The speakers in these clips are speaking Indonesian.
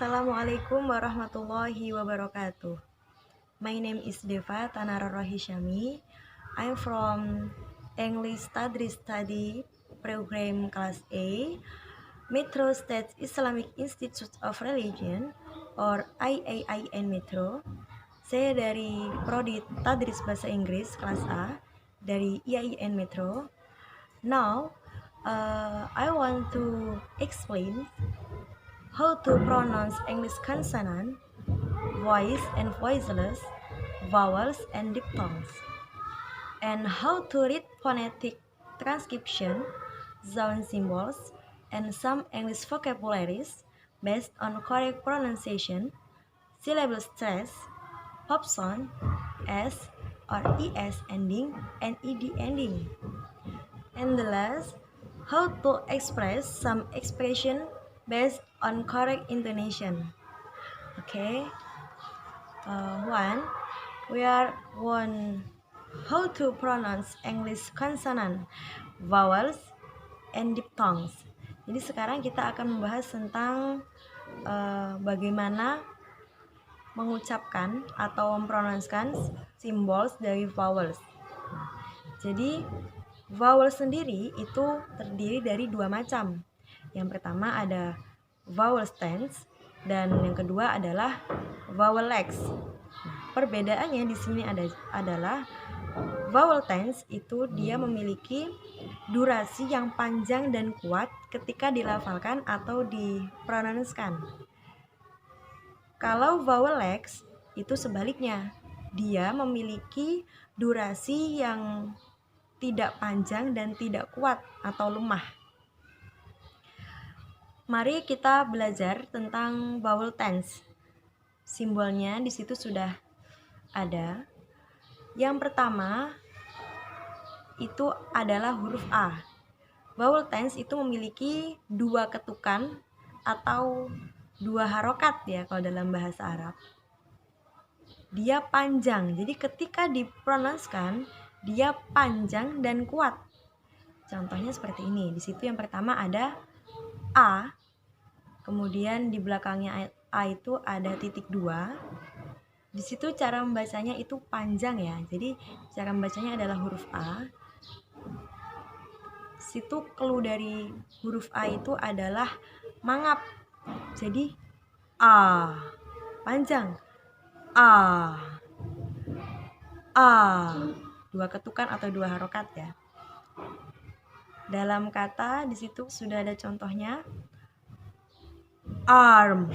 Assalamualaikum warahmatullahi wabarakatuh. My name is Deva Tanara Rohishami. I'm from English Study Program Class A, Metro State Islamic Institute of Religion or IAIN Metro. Saya dari Prodi Tadris Bahasa Inggris kelas A dari IAIN Metro. Now, I want to explain how to pronounce English consonant, voice and voiceless, vowels and diphthongs, and how to read phonetic transcription, sound symbols, and some English vocabularies based on correct pronunciation, syllable stress, pop sound, S or ES ending, and ED ending. And the last, how to express some expression based on correct intonation. Okay. One, we are one how to pronounce English consonant, vowels, and diphthongs. Jadi sekarang kita akan membahas tentang bagaimana mengucapkan atau mempronouncekan symbols dari vowels. Jadi vowel sendiri itu terdiri dari dua macam. Yang pertama ada vowel stance dan yang kedua adalah vowel legs. Perbedaannya di sini adalah vowel tense itu dia memiliki durasi yang panjang dan kuat ketika dilafalkan atau dipronouncekan. Kalau vowel legs itu sebaliknya, dia memiliki durasi yang tidak panjang dan tidak kuat atau lemah. Mari kita belajar tentang vowel tense. Simbolnya di situ sudah ada. Yang pertama itu adalah huruf A. Vowel tense itu memiliki dua ketukan atau dua harokat ya kalau dalam bahasa Arab. Dia panjang, jadi ketika dipronouncekan dia panjang dan kuat. Contohnya seperti ini. Di situ yang pertama ada A, kemudian di belakangnya A itu ada titik 2. Di situ cara membacanya itu panjang ya. Jadi cara membacanya adalah huruf A. Situ clue dari huruf A itu adalah mangap. Jadi A panjang. A. Dua ketukan atau dua harokat ya. Dalam kata di situ sudah ada contohnya. Arm.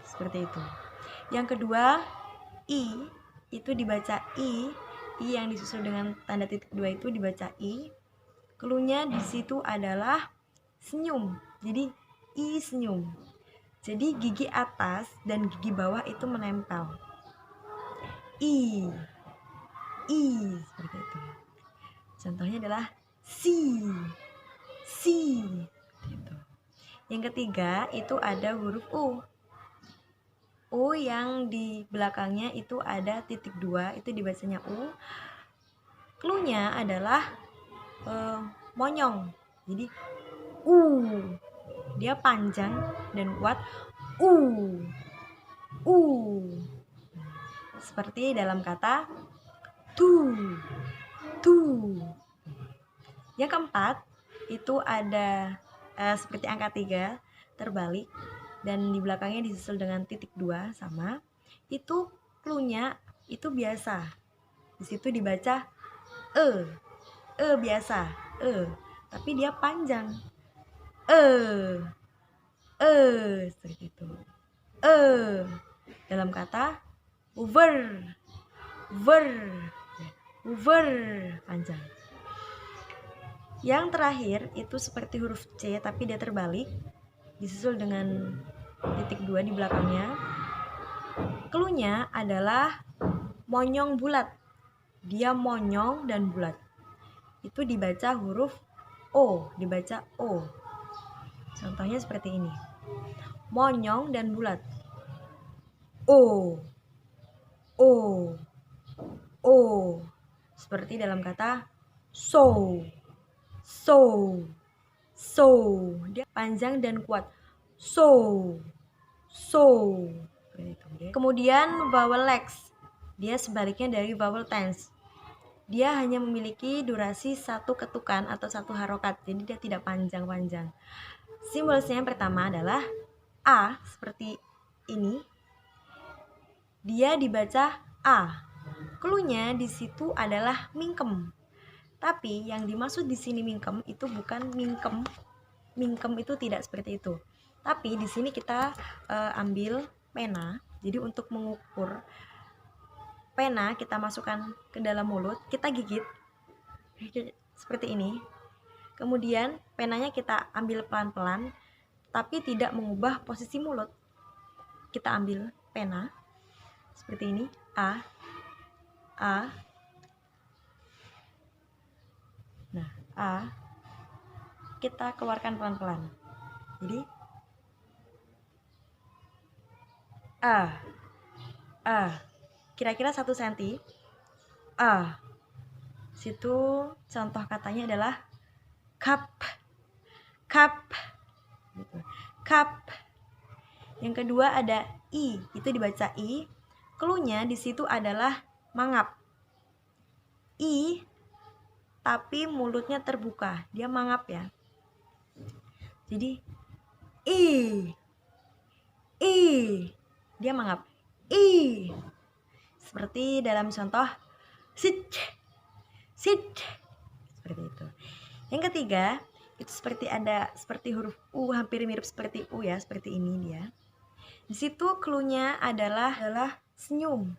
Seperti itu. Yang kedua, I itu dibaca I yang disusul dengan tanda titik 2 itu dibaca I. Cluenya di situ adalah senyum. Jadi I senyum. Jadi gigi atas dan gigi bawah itu menempel. I seperti itu. Contohnya adalah si. Gitu. Yang ketiga itu ada huruf U. U yang di belakangnya itu ada titik 2, itu dibacanya U. Cluenya adalah monyong. Jadi U. Dia panjang dan kuat. U. Seperti dalam kata tu. Yang keempat itu ada seperti angka 3 terbalik dan di belakangnya disusul dengan titik 2 sama. Itu cluenya itu biasa. Di situ dibaca biasa, tapi dia panjang. Seperti itu. Dalam kata over panjang. Yang terakhir itu seperti huruf C tapi dia terbalik, disusul dengan titik 2 di belakangnya. Cluenya adalah monyong bulat. Dia monyong dan bulat. Itu dibaca huruf O, dibaca O. Contohnya seperti ini. Monyong dan bulat. O. Seperti dalam kata so. Dia panjang dan kuat. so, so. Kemudian vowel legs, dia sebaliknya dari vowel tense. Dia hanya memiliki durasi satu ketukan atau satu harokat, jadi dia tidak panjang-panjang. Simbolnya yang pertama adalah A, seperti ini. Dia dibaca A. Cluenya di situ adalah mingkem. Tapi yang dimaksud di sini mingkem itu bukan mingkem. Mingkem itu tidak seperti itu. Tapi di sini kita ambil pena. Jadi untuk mengukur pena kita masukkan ke dalam mulut, kita gigit seperti ini. Kemudian penanya kita ambil pelan-pelan, tapi tidak mengubah posisi mulut. Kita ambil pena seperti ini, A. Nah, A kita keluarkan pelan-pelan. Jadi A. Kira-kira 1 cm. A. Situ contoh katanya adalah cup. Gitu. Cup. Yang kedua ada I, itu dibaca I. Cluenya di situ adalah mangap. I, tapi mulutnya terbuka, dia mangap ya. Jadi I, dia mangap. I, seperti dalam contoh sit, seperti itu. Yang ketiga itu seperti huruf U, hampir mirip seperti U ya, seperti ini dia. Di situ cluenya adalah senyum.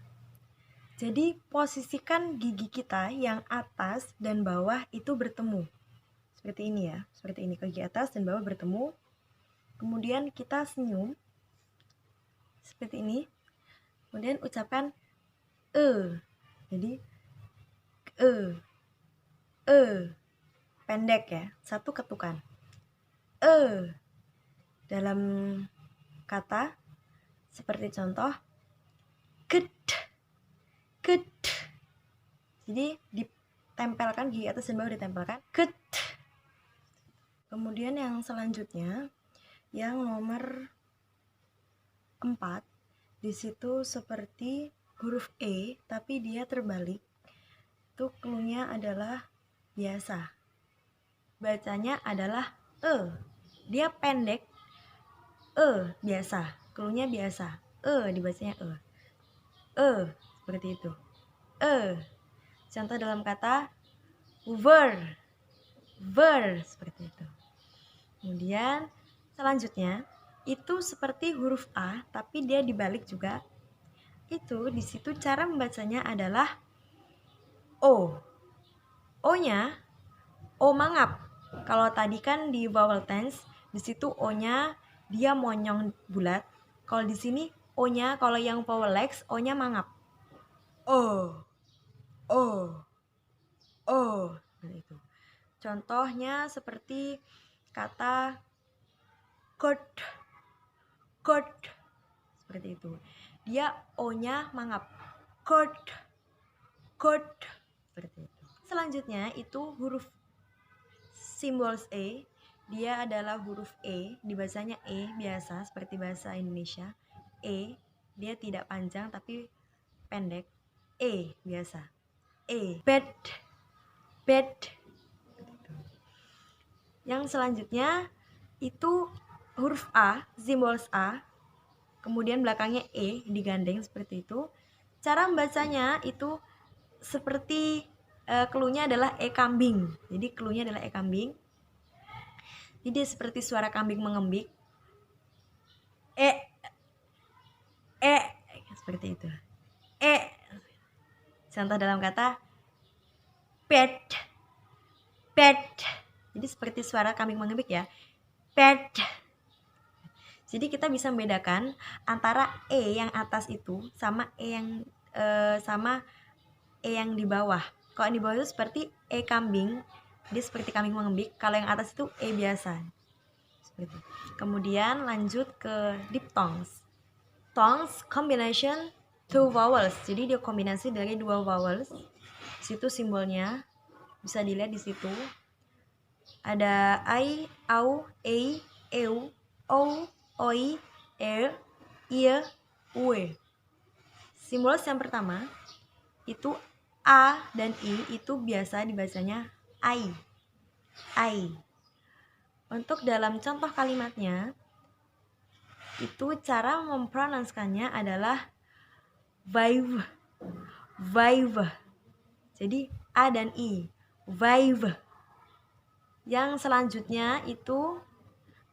Jadi posisikan gigi kita yang atas dan bawah itu bertemu. Seperti ini ya, seperti ini, gigi atas dan bawah bertemu. Kemudian kita senyum seperti ini. Kemudian ucapkan Jadi pendek ya, satu ketukan. Dalam kata seperti contoh ket. Jadi ditempelkan, gigi atas dan bawah ditempelkan, ket. Kemudian yang selanjutnya, yang nomor 4, di situ seperti huruf E tapi dia terbalik. Itu cluenya adalah biasa. Bacanya adalah Dia pendek, biasa. Cluenya biasa. Dibacanya seperti itu. Contoh dalam kata ver, seperti itu. Kemudian selanjutnya itu seperti huruf A tapi dia dibalik juga. Itu di situ cara membacanya adalah O. O-nya O mangap. Kalau tadi kan di vowel tense di situ O-nya dia monyong bulat. Kalau di sini O-nya, kalau yang vowel legs O-nya mangap. O. Itu. Contohnya seperti kata coat. Seperti itu. Dia O-nya mangap. Coat. Seperti itu. Selanjutnya itu huruf simbol E. Dia adalah huruf E, dibacanya E biasa seperti bahasa Indonesia. E, dia tidak panjang tapi pendek. E biasa. Bed. Yang selanjutnya itu huruf A, simbol A. Kemudian belakangnya E digandeng seperti itu. Cara membacanya itu seperti cluenya adalah E kambing. Jadi cluenya adalah E kambing. Jadi seperti suara kambing mengembik. Seperti itu. Contoh dalam kata pet. Jadi seperti suara kambing mengembik ya. Pet. Jadi kita bisa membedakan antara E yang atas itu sama E yang di bawah. Kalau yang di bawah itu seperti E kambing, dia seperti kambing mengembik. Kalau yang atas itu E biasa. Seperti itu. Kemudian lanjut ke diphthongs. Diphthongs combination two vowels. Jadi dia kombinasi dari 2 vowels. Situ simbolnya bisa dilihat di situ. Ada I, au, e, eu, o, oi, ie, ue. Simbol yang pertama itu a dan i itu biasa dibacanya ai. Ai. Untuk dalam contoh kalimatnya itu cara mempronounce-kannya adalah vive. Vive. Jadi a dan i. Vive. Yang selanjutnya itu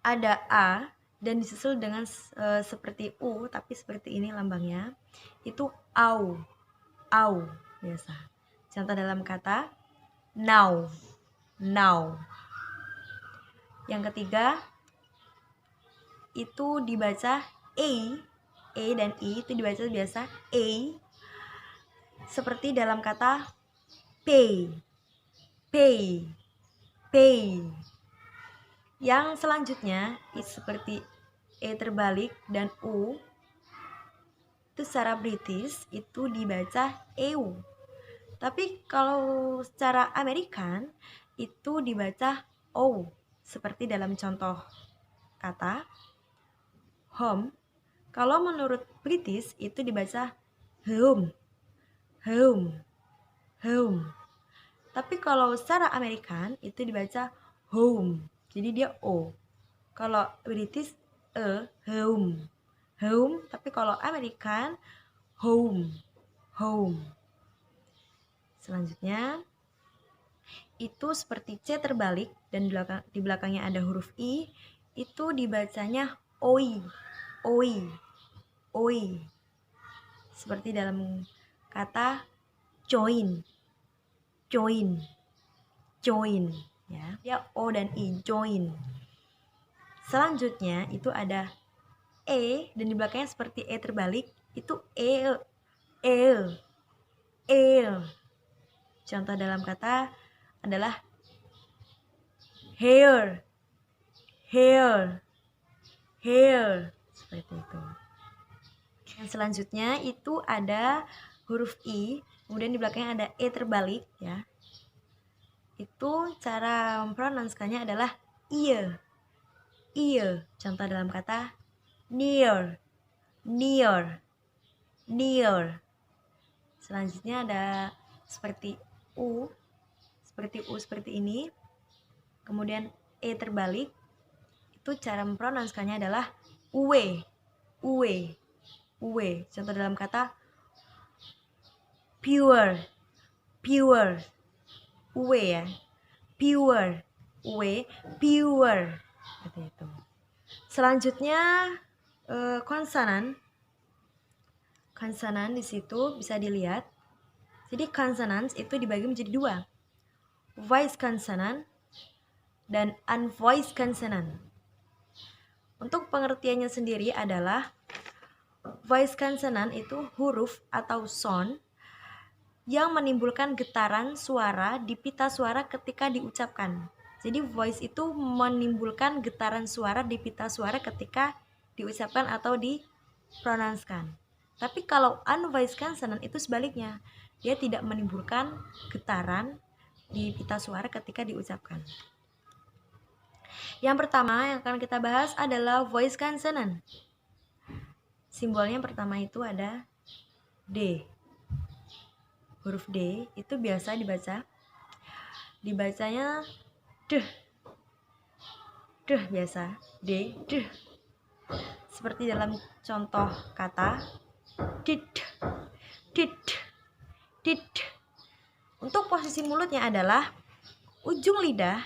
ada a dan disusul dengan seperti u tapi seperti ini lambangnya. Itu au. Au biasa. Contoh dalam kata now. Now. Yang ketiga itu dibaca e dan i itu dibaca biasa seperti dalam kata pay. Pay. Pay. Yang selanjutnya seperti e terbalik dan u itu secara British itu dibaca eu. Tapi kalau secara American itu dibaca o. Seperti dalam contoh kata home. Kalau menurut British itu dibaca home. Home. Home. Tapi kalau secara American itu dibaca home. Jadi dia o. Kalau British home. Home, tapi kalau American home. Home. Selanjutnya itu seperti C terbalik dan di belakangnya ada huruf I, itu dibacanya oi. Oi. Oi. Seperti dalam kata join. Join. Join, ya. Dia o dan i, join. Selanjutnya itu ada e dan di belakangnya seperti e terbalik, itu el. Contoh dalam kata adalah hair. Seperti itu. Yang selanjutnya itu ada huruf i, kemudian di belakangnya ada e terbalik, ya. Itu cara mempronounce-kannya adalah ear. Contoh dalam kata near. Selanjutnya ada seperti u seperti ini. Kemudian e terbalik. Itu cara mempronounce-kannya adalah uwe. Contoh dalam kata pure. Uwe, ya. Pure. Seperti itu. Selanjutnya konsonan. Konsonan di situ bisa dilihat. Jadi consonants itu dibagi menjadi dua. Voice consonant dan unvoiced consonant. Untuk pengertiannya sendiri adalah voice consonant itu huruf atau sound yang menimbulkan getaran suara di pita suara ketika diucapkan. Jadi voice itu menimbulkan getaran suara di pita suara ketika diucapkan atau dipronouncekan. Tapi kalau unvoiced consonant itu sebaliknya. Dia tidak menimbulkan getaran di pita suara ketika diucapkan. Yang pertama yang akan kita bahas adalah voice consonant. Simbolnya yang pertama itu ada D. Huruf D itu biasa dibacanya deh biasa, D, deh. Seperti dalam contoh kata did. Untuk posisi mulutnya adalah ujung lidah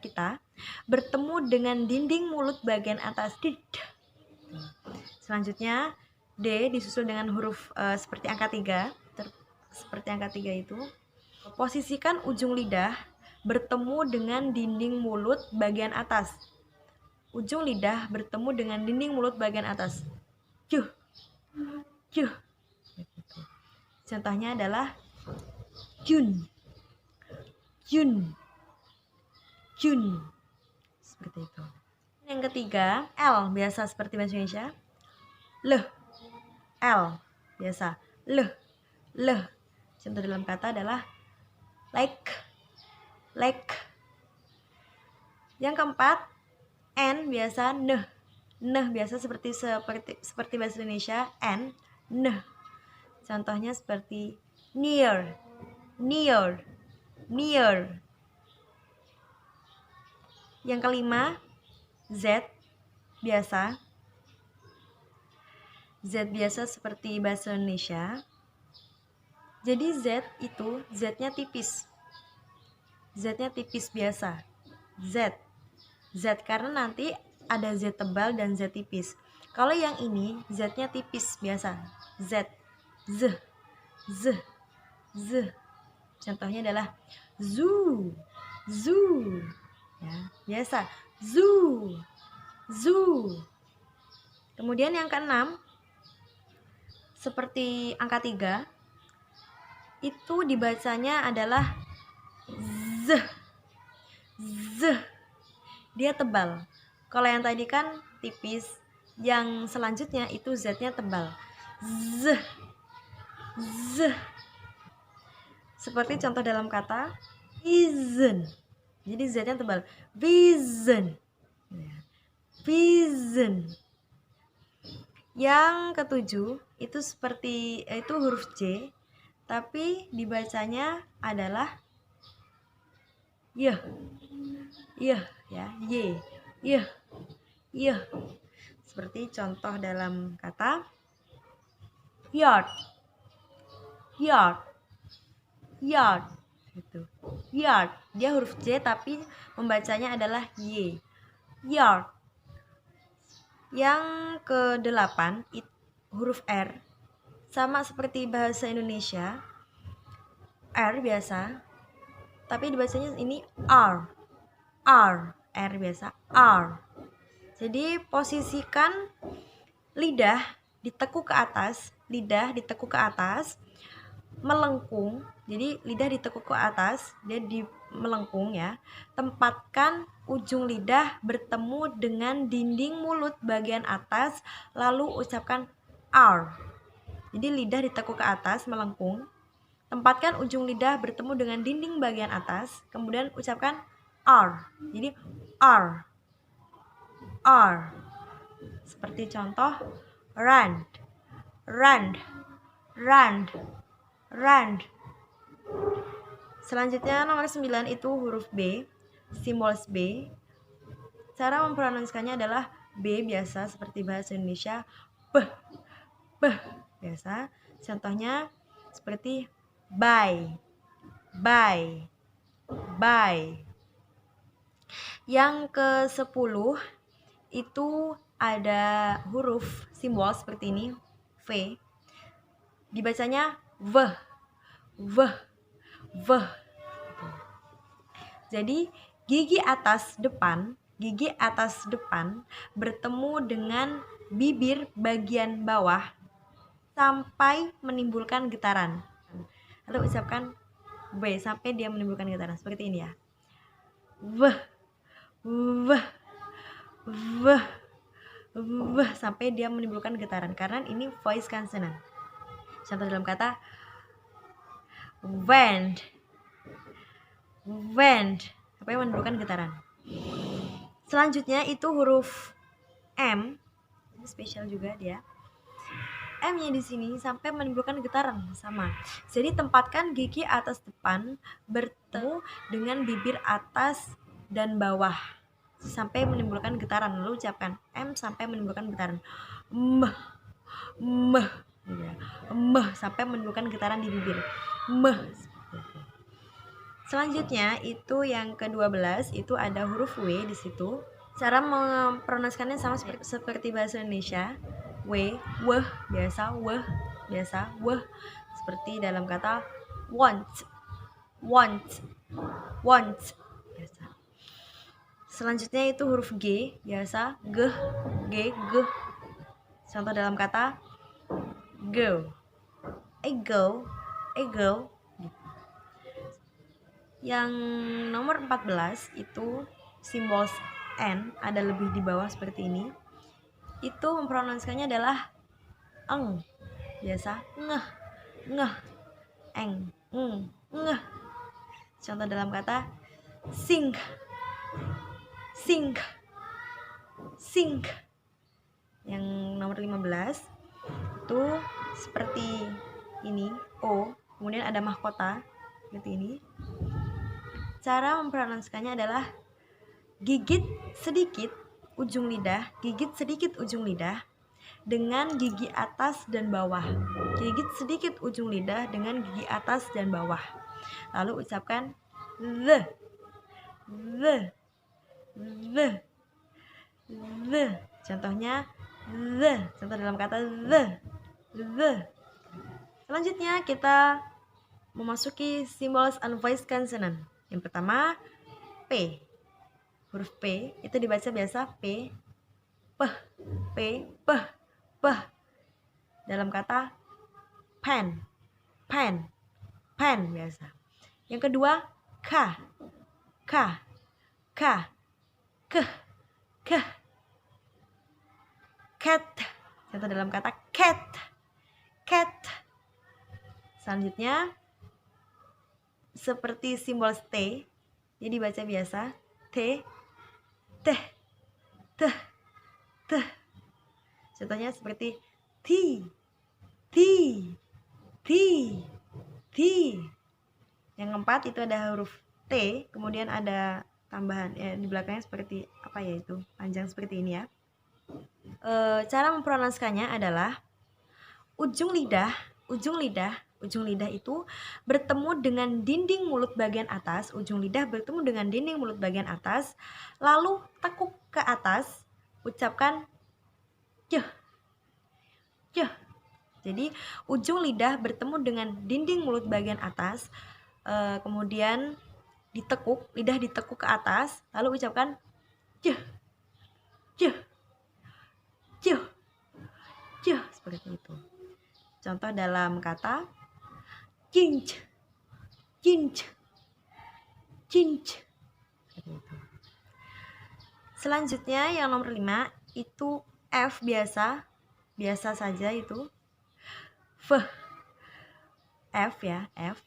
kita bertemu dengan dinding mulut bagian atas did. Selanjutnya D disusul dengan huruf seperti angka 3. Seperti angka 3 itu. Posisikan ujung lidah bertemu dengan dinding mulut bagian atas. Ujung lidah bertemu dengan dinding mulut bagian atas. Cuh. Contohnya adalah Jun. Seperti itu. Yang ketiga, L biasa seperti bahasa Indonesia. L biasa. L. Contoh dalam kata adalah like. Yang keempat, N biasa Nah biasa seperti bahasa Indonesia, n, nah. Contohnya seperti near, near, near. Yang kelima, z biasa. Z biasa seperti bahasa Indonesia. Jadi Z itu Z-nya tipis. Z-nya tipis biasa. Z. Z karena nanti ada Z tebal dan Z tipis. Kalau yang ini Z-nya tipis biasa. Z. Z. Z. Z. Contohnya adalah zoo. Zoo. Ya, biasa. Zoo. Zoo. Kemudian yang keenam, seperti angka 3, itu dibacanya adalah z. Z. Dia tebal. Kalau yang tadi kan tipis, yang selanjutnya itu Z-nya tebal. Z. Z. Seperti contoh dalam kata vision. Jadi Z-nya tebal. Vision. Vision. Yang ketujuh itu seperti itu huruf J, tapi dibacanya adalah ya, ya, y, ya. Seperti contoh dalam kata yard, yard, yard, gitu. Yard, dia huruf J tapi membacanya adalah y, yard. Yang ke-8 huruf R, sama seperti bahasa Indonesia, R biasa, tapi dibacanya ini R, R biasa, R. Jadi posisikan lidah ditekuk ke atas, melengkung. Jadi lidah ditekuk ke atas, dia melengkung ya. Tempatkan ujung lidah bertemu dengan dinding mulut bagian atas, lalu ucapkan R. Jadi lidah ditekuk ke atas, melengkung. Tempatkan ujung lidah bertemu dengan dinding bagian atas, kemudian ucapkan R. Jadi R. R. Seperti contoh run, run, run, run. Selanjutnya nomor 9 itu huruf B, simbol B. Cara mempronunciasikannya adalah B biasa seperti bahasa Indonesia, B, biasa. Contohnya seperti buy, buy, buy. Yang ke-10 itu ada huruf simbol seperti ini, V. Dibacanya V, V, V. Jadi gigi atas depan bertemu dengan bibir bagian bawah sampai menimbulkan getaran. Lalu ucapkan V sampai dia menimbulkan getaran seperti ini ya. V, V, V, V sampai dia menimbulkan getaran karena ini voice consonant. Contoh dalam kata went, went sampai menimbulkan getaran. Selanjutnya itu huruf M, ini spesial juga dia. M-nya di sini sampai menimbulkan getaran sama. Jadi tempatkan gigi atas depan bertemu dengan bibir atas dan bawah sampai menimbulkan getaran. Lalu ucapkan M sampai menimbulkan getaran. M, sampai menimbulkan getaran di bibir. M. Selanjutnya itu yang ke-12 itu ada huruf W di situ. Cara mempronunciasikannya sama seperti bahasa Indonesia. W, biasa, seperti dalam kata want, biasa. Selanjutnya itu huruf G, biasa, G. Contoh dalam kata go, go. Yang nomor 14 itu simbol N, ada lebih di bawah seperti ini. Itu mempronunciasikannya adalah eng, biasa, ngeh, eng, ngeh. Contoh dalam kata sink, Yang nomor 15 itu seperti ini, O, kemudian ada mahkota seperti ini. Cara mempronunciasikannya adalah gigit sedikit ujung lidah, gigit sedikit ujung lidah dengan gigi atas dan bawah. Gigit sedikit ujung lidah dengan gigi atas dan bawah. Lalu ucapkan the. Contohnya the. Contoh dalam kata the. Selanjutnya kita memasuki simbol unvoiced consonant. Yang pertama P. Huruf P itu dibaca biasa P, peh, P, peh, peh. Dalam kata pen, pen, pen biasa. Yang kedua K, K, K, keh, keh. Cat. Contoh dalam kata cat, cat. Selanjutnya seperti simbol T, jadi dibaca biasa T, teh, teh, teh. Contohnya seperti T, T, T, T. Yang keempat itu ada huruf T, kemudian ada tambahan ya di belakangnya seperti apa ya, itu panjang seperti ini ya. Cara mempronunciasikannya adalah ujung lidah itu bertemu dengan dinding mulut bagian atas. Ujung lidah bertemu dengan dinding mulut bagian atas, lalu tekuk ke atas, ucapkan ceh, ceh. Jadi ujung lidah bertemu dengan dinding mulut bagian atas, kemudian lidah ditekuk ke atas, lalu ucapkan ceh, ceh, ceh, ceh, seperti itu. Contoh dalam kata cinch, cinch, cinch, seperti itu. Selanjutnya yang nomor 5 itu F biasa saja itu F, F ya, F.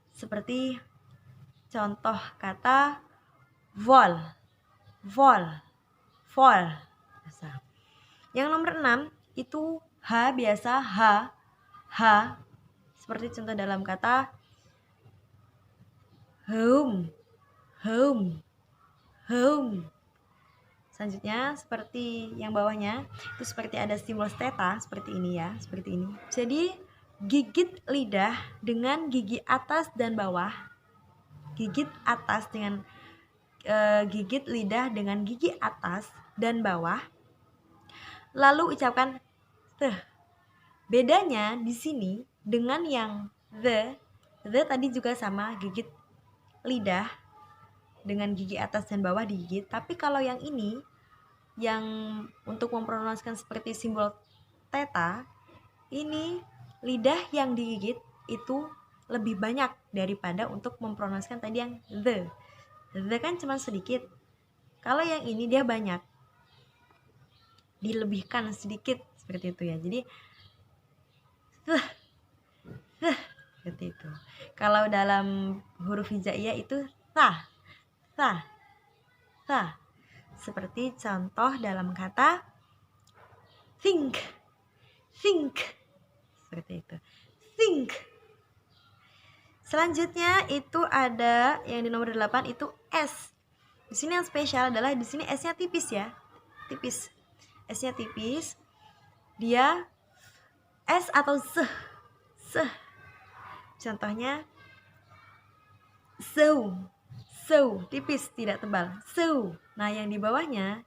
Seperti contoh kata vol, vol, vol. Yang nomor 6 itu H biasa, H. Seperti contoh dalam kata home, home, home. Selanjutnya seperti yang bawahnya itu seperti ada simbol theta seperti ini ya, seperti ini. Jadi gigit lidah dengan gigi atas dan bawah. Gigit lidah dengan gigi atas dan bawah. Lalu ucapkan the. Bedanya di sini dengan yang the tadi juga sama, gigit lidah dengan gigi atas dan bawah digigit. Tapi kalau yang ini, yang untuk mempronunciasikan seperti simbol theta, ini lidah yang digigit itu lebih banyak daripada untuk mempronunciasikan tadi yang the. The kan cuma sedikit. Kalau yang ini dia banyak, dilebihkan sedikit seperti itu ya. Jadi seperti itu. Kalau dalam huruf hijaiyah itu ta. Seperti contoh dalam kata think, seperti itu, think. Selanjutnya itu ada yang di nomor 8 itu S. Di sini yang spesial adalah di sini S-nya tipis ya, tipis. S-nya tipis. Dia S atau seh. Contohnya so, tipis, tidak tebal. So. Nah, yang di bawahnya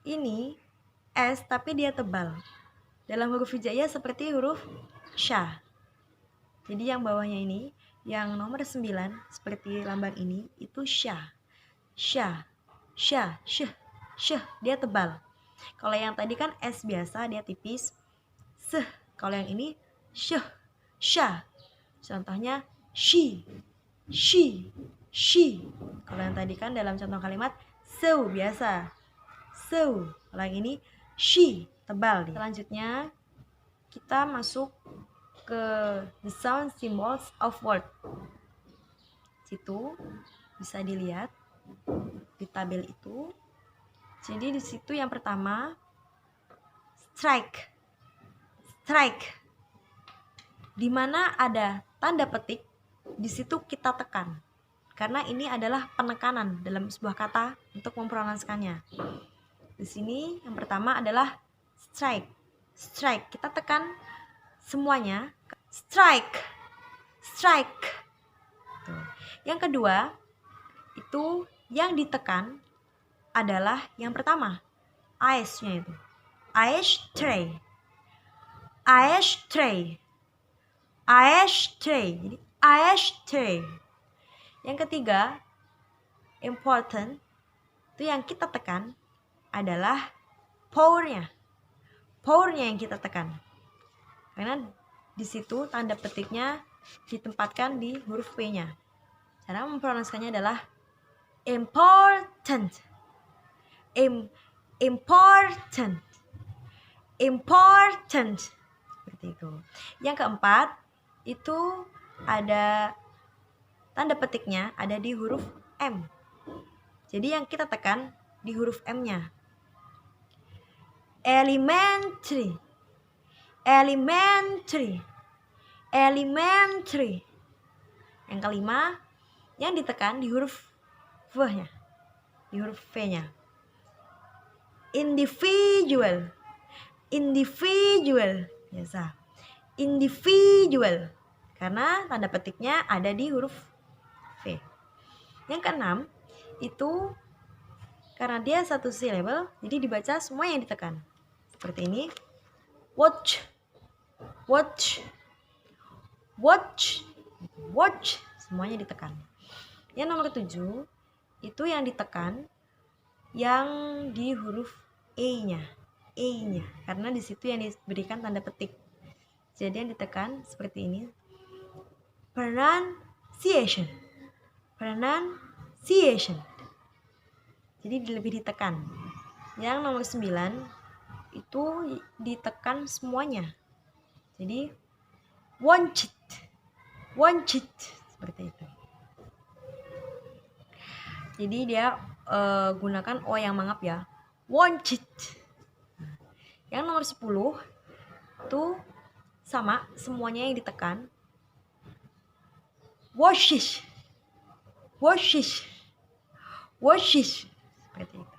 ini S tapi dia tebal. Dalam huruf hijaiyah seperti huruf sya. Jadi yang bawahnya ini, yang nomor 9 seperti lambang ini itu sya. Dia tebal. Kalau yang tadi kan S biasa dia tipis. Seh. Kalau yang ini sya. Contohnya she. Kalau yang tadi kan dalam contoh kalimat so biasa. So. Kalau yang ini she, tebal. Selanjutnya kita masuk ke the sound symbols of word. Situ bisa dilihat di tabel itu. Jadi di situ yang pertama strike, strike. Di mana ada tanda petik, di situ kita tekan. Karena ini adalah penekanan dalam sebuah kata untuk mempronanskannya. Di sini yang pertama adalah strike. Strike, kita tekan semuanya. Strike, strike. Tuh. Yang kedua, itu yang ditekan adalah yang pertama, AS-nya itu. Ashtray, ashtray, ashtray. Jadi ashtray. Yang ketiga, important, itu yang kita tekan adalah pour-nya. Pour-nya yang kita tekan. Karena di situ tanda petiknya ditempatkan di huruf P-nya. Cara mempronanskannya adalah important, important, important. Seperti itu. Yang keempat, itu ada tanda petiknya ada di huruf M. Jadi yang kita tekan di huruf M-nya. Elementary, elementary, elementary. Yang kelima, yang ditekan di huruf V-nya, di huruf V-nya. Individual, individual, biasa. Individual, karena tanda petiknya ada di huruf V. Yang keenam, itu karena dia satu syllable, jadi dibaca semua yang ditekan. Seperti ini. Watch, watch, watch, watch. Semuanya ditekan. Yang nomor 7, itu yang ditekan yang di huruf E-nya. E-nya. Karena di situ yang diberikan tanda petik. Jadi yang ditekan seperti ini. Pronunciation, pronunciation. Jadi lebih ditekan. Yang nomor 9 itu ditekan semuanya. Jadi want it, want it, seperti itu. Jadi dia gunakan O yang mangap ya. Want it. Yang nomor 10 itu sama, semuanya yang ditekan. Washes, washes, washes. Seperti itu.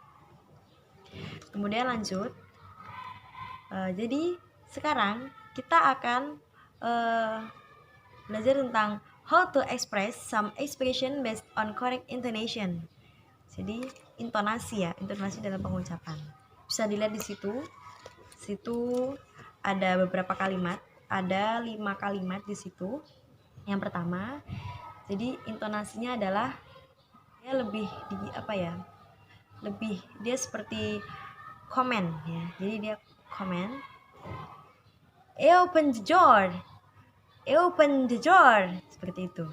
Kemudian lanjut. Jadi sekarang kita akan belajar tentang how to express some expression based on correct intonation. Jadi intonasi ya, intonasi dalam pengucapan. Bisa dilihat di situ. Situ ada beberapa kalimat, ada 5 kalimat di situ. Yang pertama, jadi intonasinya adalah dia lebih lebih dia seperti komen ya. Jadi dia komen. Open the door. Open the door. Seperti itu.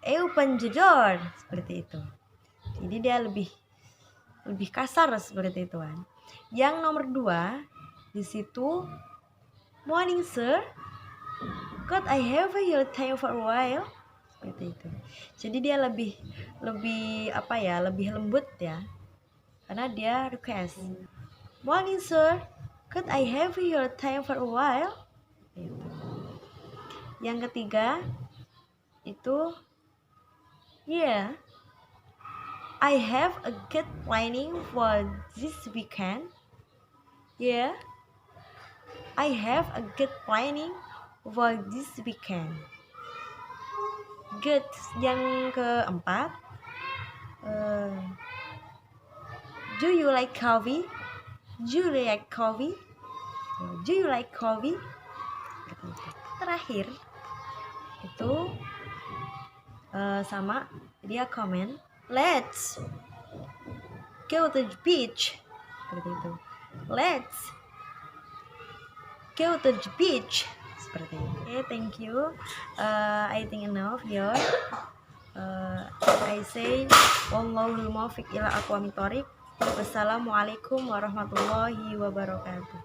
Open the door. Seperti itu. Jadi dia lebih kasar seperti itu kan. Yang nomor 2 di situ, morning sir. Could I have your time for a while? Seperti itu. Jadi dia lebih lebih lembut ya. Karena dia request. Morning sir, could I have your time for a while? Gitu. Yang ketiga itu yeah, I have a good planning for this weekend. Yeah, I have a good planning for this weekend. Good. Yang keempat, do you like coffee? Do you like coffee? Do you like coffee? Terakhir itu sama, dia komen, let's go to the beach. Seperti itu. Let's go to the beach. Seperti itu. Okay, thank you. I think enough here. I say wallahul muwaffiq ila aqwamit thoriq. Wassalamualaikum warahmatullahi wabarakatuh.